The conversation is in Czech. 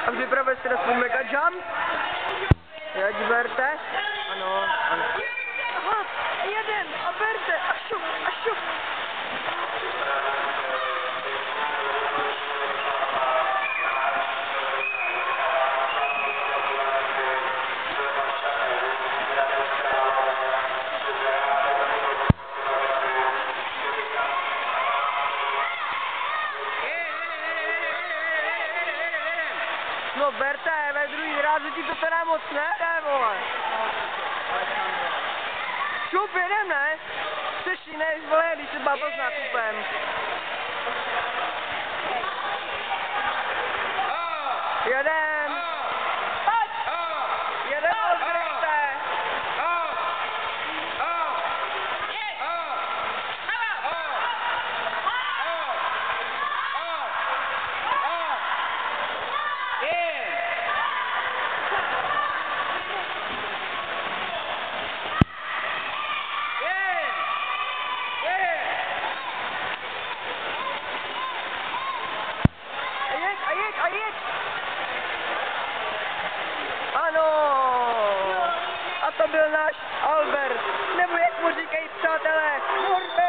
A připravil jste na svůj mega jump? Jeď, berte. Ano, ano. Aha, jeden, a berte, a šup, a šup. No berte, ve druhý rázu ti to teda moc nejde, vole. Šup, jedem, ne? Chceš jiný, vole, když se bavil s nákupem. Jedem. Jedem, odbrychte. A jeď! Ano! A to byl náš Albert, nebo jak mu říkají přátelé, Norbert!